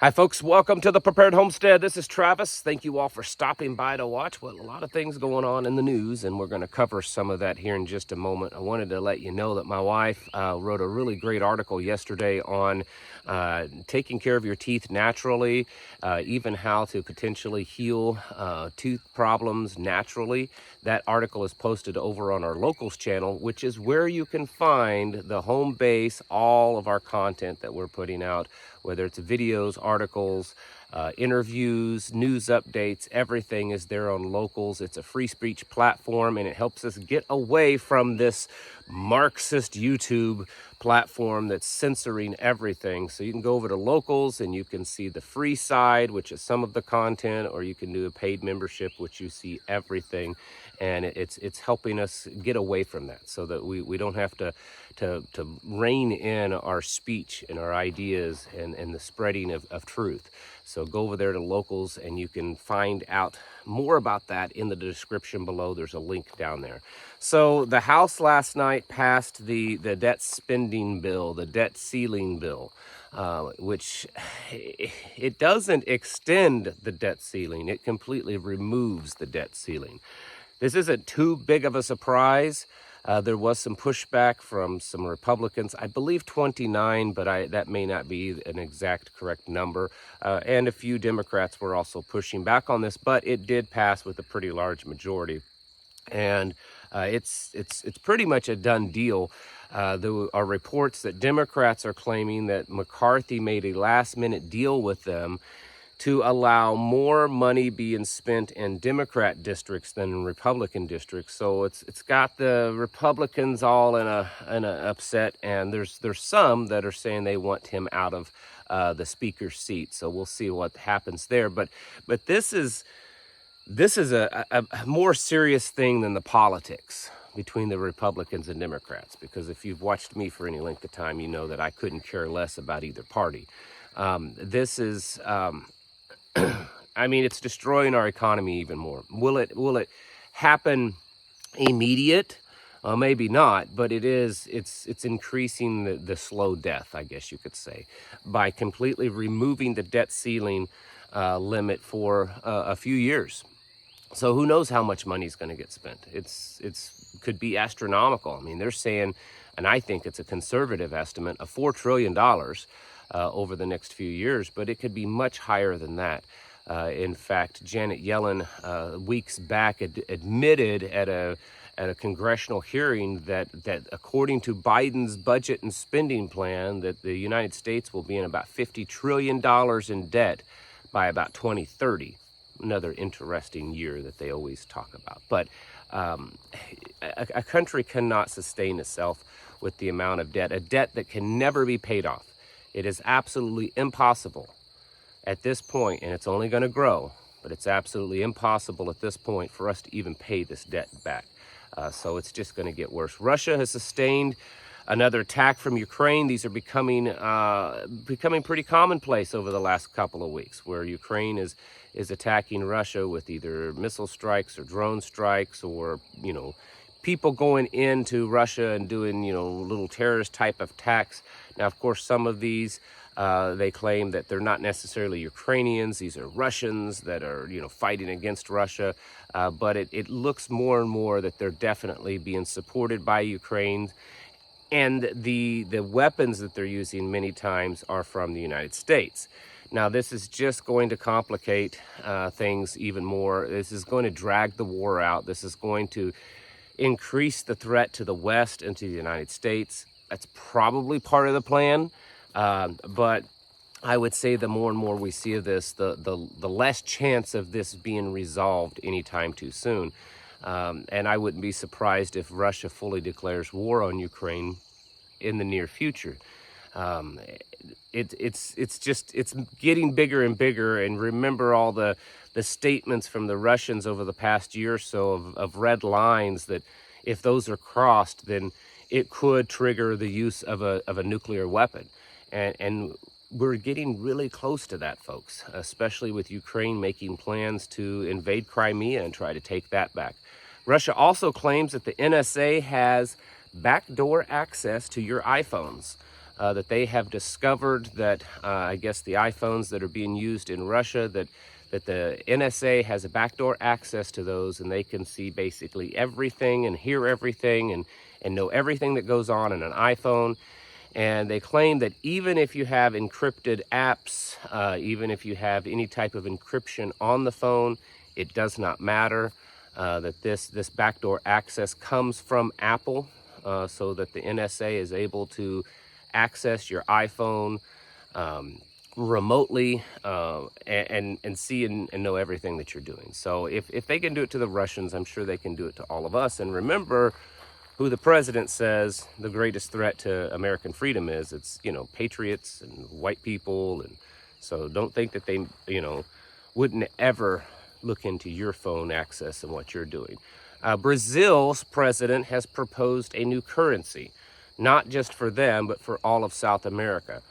Hi folks, welcome to the Prepared Homestead. This is Travis. Thank you all for stopping by to watch. Well, a lot of things going on in the news, and we're going to cover some of that here in just a moment. I wanted to let you know that my wife wrote a really great article yesterday on taking care of your teeth naturally, even how to potentially heal tooth problems naturally. That article is posted over on our locals channel, which is where you can find the home base, all of our content that we're putting out, whether it's videos, articles, interviews, news updates. Everything is there on locals. It's a free speech platform, and it helps us get away from this Marxist YouTube platform that's censoring everything. So you can go over to locals and you can see the free side, which is some of the content, or you can do a paid membership, which you see everything. And it's helping us get away from that, so that we don't have to rein in our speech and our ideas and the spreading of truth. So go over there to locals and you can find out more about that in the description below. There's a link down there. So the House last night passed the debt spending bill, the debt ceiling bill, which it doesn't extend the debt ceiling. It completely removes the debt ceiling. This isn't too big of a surprise. There was some pushback from some Republicans, I believe 29, but that may not be an exact correct number. And a few Democrats were also pushing back on this, but it did pass with a pretty large majority. And it's pretty much a done deal. There are reports that Democrats are claiming that McCarthy made a last-minute deal with them to allow more money being spent in Democrat districts than in Republican districts. So it's got the Republicans all in a upset, and there's some that are saying they want him out of the speaker's seat. So we'll see what happens there. But this is a more serious thing than the politics between the Republicans and Democrats, because if you've watched me for any length of time, you know that I couldn't care less about either party. This is I mean, it's destroying our economy even more. Will it happen immediate? Maybe not, but it's increasing the slow death, I guess you could say, by completely removing the debt ceiling limit for a few years. So who knows how much money is going to get spent? It's could be astronomical. I mean, they're saying, and I think it's a conservative estimate, of $4 trillion over the next few years, but it could be much higher than that. In fact, Janet Yellen weeks back admitted at a congressional hearing that according to Biden's budget and spending plan, that the United States will be in about $50 trillion in debt by about 2030. Another interesting year that they always talk about. But a country cannot sustain itself with the amount of debt, a debt that can never be paid off. It is absolutely impossible at this point, and it's only going to grow, but it's absolutely impossible at this point for us to even pay this debt back. So it's just going to get worse. Russia has sustained another attack from Ukraine. These are becoming pretty commonplace over the last couple of weeks, where Ukraine is attacking Russia with either missile strikes or drone strikes, or people going into Russia and doing little terrorist type of attacks. Now, of course, some of these they claim that they're not necessarily Ukrainians. These are Russians that are fighting against Russia, but it looks more and more that they're definitely being supported by Ukraine. And the weapons that they're using many times are from the United States. Now, this is just going to complicate things even more. This is going to drag the war out. This is going to increase the threat to the West and to the United States. That's probably part of the plan. But I would say the more and more we see of this, the less chance of this being resolved anytime too soon. And I wouldn't be surprised if Russia fully declares war on Ukraine in the near future. It's getting bigger and bigger. And remember all the statements from the Russians over the past year or so of red lines that if those are crossed, then it could trigger the use of a nuclear weapon. And we're getting really close to that, folks, especially with Ukraine making plans to invade Crimea and try to take that back. Russia also claims that the NSA has backdoor access to your iPhones. that they have discovered that I guess the iPhones that are being used in Russia, that the NSA has a backdoor access to those, and they can see basically everything and hear everything and know everything that goes on in an iPhone. And they claim that even if you have encrypted apps, even if you have any type of encryption on the phone, it does not matter. That this backdoor access comes from Apple, so that the NSA is able to access your iPhone remotely and see and know everything that you're doing. So if they can do it to the Russians, I'm sure they can do it to all of us. And remember who the president says the greatest threat to American freedom is. It's, patriots and white people. And so don't think that they, wouldn't ever look into your phone access and what you're doing. Brazil's president has proposed a new currency, not just for them, but for all of South America.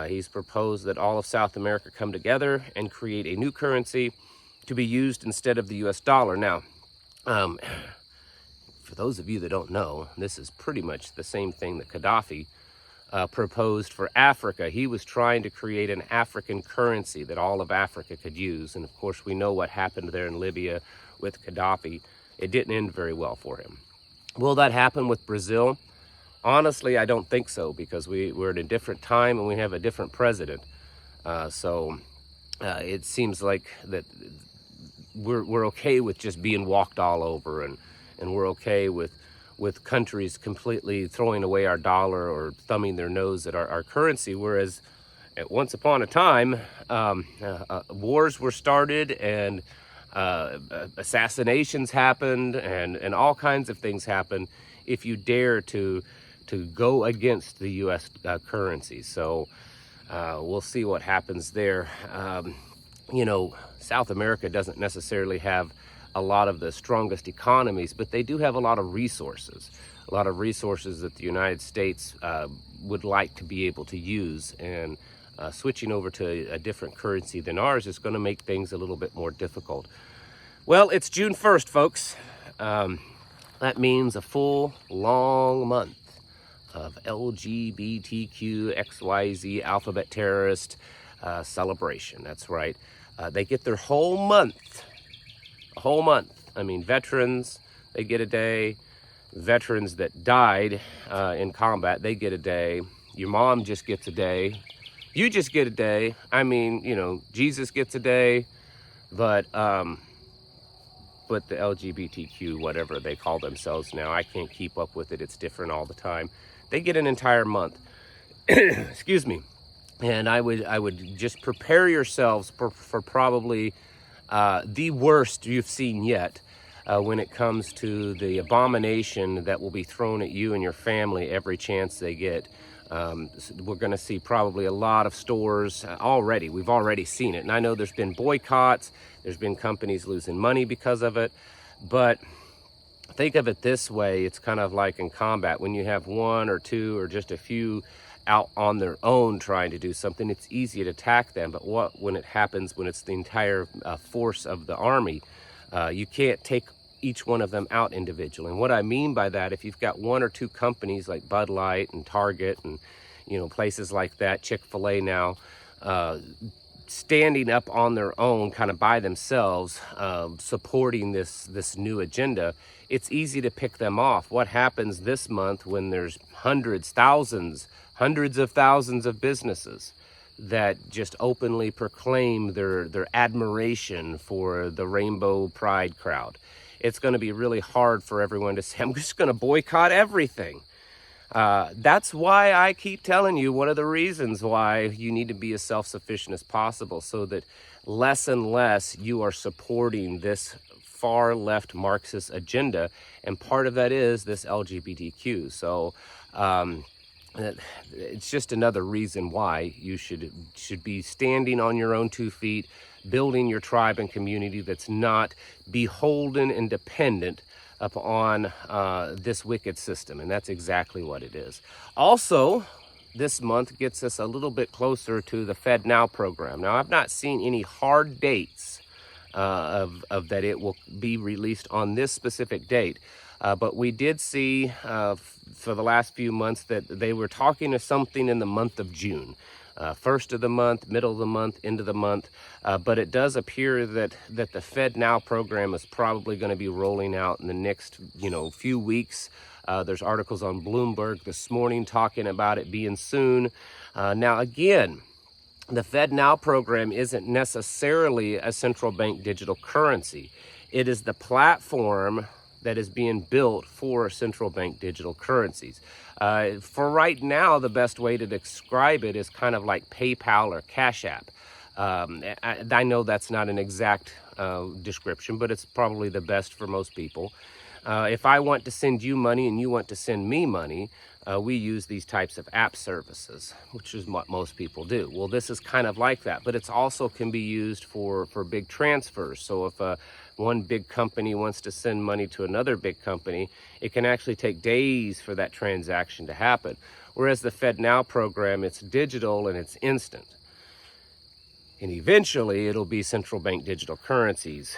He's proposed that all of South America come together and create a new currency to be used instead of the US dollar. Now, for those of you that don't know, this is pretty much the same thing that Gaddafi proposed for Africa. He was trying to create an African currency that all of Africa could use. And of course, we know what happened there in Libya with Gaddafi. It didn't end very well for him. Will that happen with Brazil? Honestly, I don't think so, because we're at a different time and we have a different president. So it seems like that we're okay with just being walked all over, and we're okay with countries completely throwing away our dollar or thumbing their nose at our currency. Whereas at once upon a time, wars were started, and assassinations happened, and all kinds of things happened if you dare to go against the U.S. Currency. So we'll see what happens there. South America doesn't necessarily have a lot of the strongest economies, but they do have a lot of resources that the United States would like to be able to use. And switching over to a different currency than ours is going to make things a little bit more difficult. Well, it's June 1st, folks. That means a full, long month of LGBTQ XYZ alphabet terrorist celebration. That's right. They get their whole month. A whole month. I mean, veterans, they get a day. Veterans that died in combat, they get a day. Your mom just gets a day. You just get a day. I mean, Jesus gets a day, but the LGBTQ, whatever they call themselves now, I can't keep up with it. It's different all the time. They get an entire month. Excuse me. And I would just prepare yourselves for probably the worst you've seen yet when it comes to the abomination that will be thrown at you and your family every chance they get. We're going to see probably a lot of stores already. We've already seen it. And I know there's been boycotts. There's been companies losing money because of it. But think of it this way. It's kind of like in combat. When you have one or two or just a few out on their own trying to do something, it's easy to attack them. But when it happens, when it's the entire force of the army, you can't take each one of them out individually. And what I mean by that, if you've got one or two companies like Bud Light and Target and places like that, Chick-fil-A now, standing up on their own, kind of by themselves, supporting this new agenda, it's easy to pick them off. What happens this month when there's hundreds of thousands of businesses that just openly proclaim their admiration for the Rainbow Pride crowd? It's going to be really hard for everyone to say, I'm just going to boycott everything. That's why I keep telling you, one of the reasons why you need to be as self-sufficient as possible, so that less and less you are supporting this far left Marxist agenda. And part of that is this LGBTQ. So it's just another reason why you should be standing on your own 2 feet, building your tribe and community that's not beholden and dependent upon this wicked system. And that's exactly what it is. Also, this month gets us a little bit closer to the Fed Now program. Now, I've not seen any hard dates of that it will be released on this specific date. But we did see for the last few months that they were talking of something in the month of June. First of the month, middle of the month, end of the month. But it does appear that the Fed Now program is probably going to be rolling out in the next, few weeks. There's articles on Bloomberg this morning talking about it being soon. Now, again, the Fed Now program isn't necessarily a central bank digital currency. It is the platform that is being built for central bank digital currencies. For right now, the best way to describe it is kind of like PayPal or Cash App. I know that's not an exact description, but it's probably the best for most people. If I want to send you money and you want to send me money, we use these types of app services, which is what most people do. Well, this is kind of like that, but it's also can be used for big transfers. So if one big company wants to send money to another big company, it can actually take days for that transaction to happen. Whereas the Fed Now program, it's digital and it's instant. And eventually it'll be central bank digital currencies.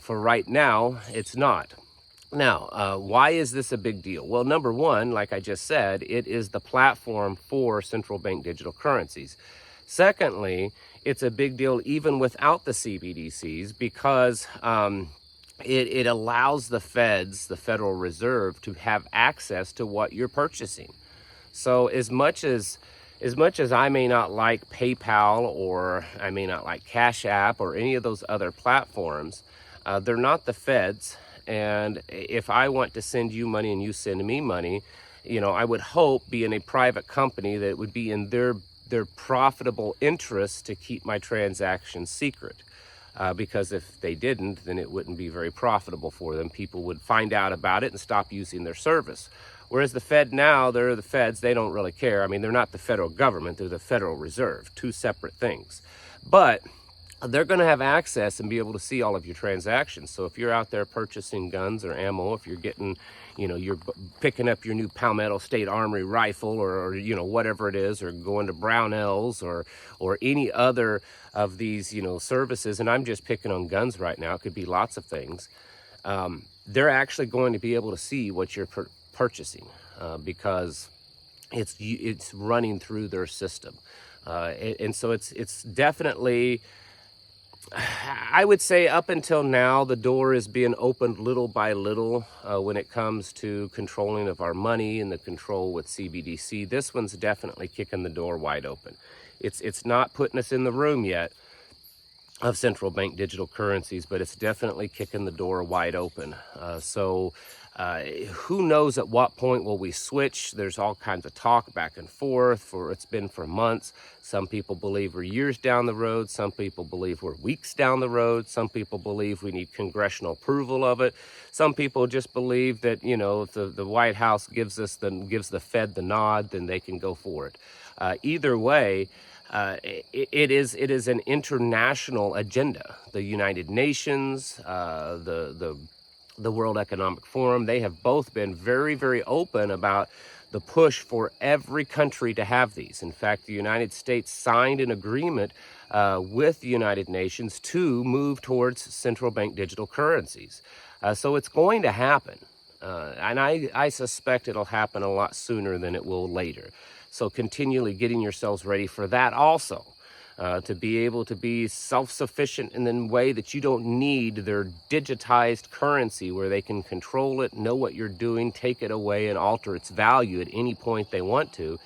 For right now, it's not. Now, why is this a big deal? Well, number one, like I just said, it is the platform for central bank digital currencies. Secondly, it's a big deal even without the CBDCs because it allows the feds, the Federal Reserve, to have access to what you're purchasing. So as much as I may not like PayPal or I may not like Cash App or any of those other platforms, they're not the feds. And if I want to send you money and you send me money, I would hope, being a private company, that it would be in their profitable interest to keep my transaction secret. Because if they didn't, then it wouldn't be very profitable for them. People would find out about it and stop using their service. Whereas the Fed Now, they're the feds, they don't really care. I mean, they're not the federal government, they're the Federal Reserve, two separate things. But they're going to have access and be able to see all of your transactions. So if you're out there purchasing guns or ammo, if you're getting, you're picking up your new Palmetto State Armory rifle or whatever it is, or going to Brownells or any other of these, services, and I'm just picking on guns right now, it could be lots of things, they're actually going to be able to see what you're purchasing because it's running through their system. And so it's definitely, I would say up until now, the door is being opened little by little when it comes to controlling of our money and the control with CBDC. This one's definitely kicking the door wide open. It's not putting us in the room yet of central bank digital currencies, but it's definitely kicking the door wide open. So who knows at what point will we switch? There's all kinds of talk back and forth. It's been for months. Some people believe we're years down the road. Some people believe we're weeks down the road. Some people believe we need congressional approval of it. Some people just believe that, if the White House gives the Fed the nod, then they can go for it. Either way, it is an international agenda. The United Nations, the World Economic Forum, they have both been very, very open about the push for every country to have these. In fact, the United States signed an agreement with the United Nations to move towards central bank digital currencies. So it's going to happen. And I suspect it'll happen a lot sooner than it will later. So continually getting yourselves ready for that also. To be able to be self-sufficient in a way that you don't need their digitized currency where they can control it, know what you're doing, take it away, and alter its value at any point they want to.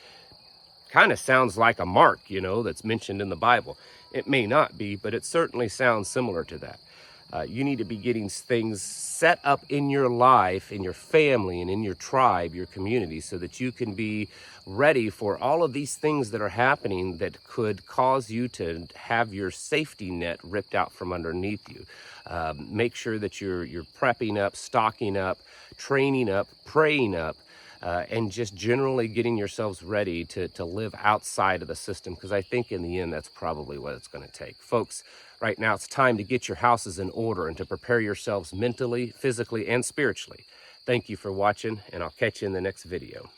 Kind of sounds like a mark, that's mentioned in the Bible. It may not be, but it certainly sounds similar to that. You need to be getting things set up in your life, in your family, and in your tribe, your community, so that you can be ready for all of these things that are happening that could cause you to have your safety net ripped out from underneath you. Make sure that you're prepping up, stocking up, training up, praying up, and just generally getting yourselves ready to live outside of the system, because I think in the end that's probably what it's going to take. Folks, right now it's time to get your houses in order and to prepare yourselves mentally, physically, and spiritually. Thank you for watching, and I'll catch you in the next video.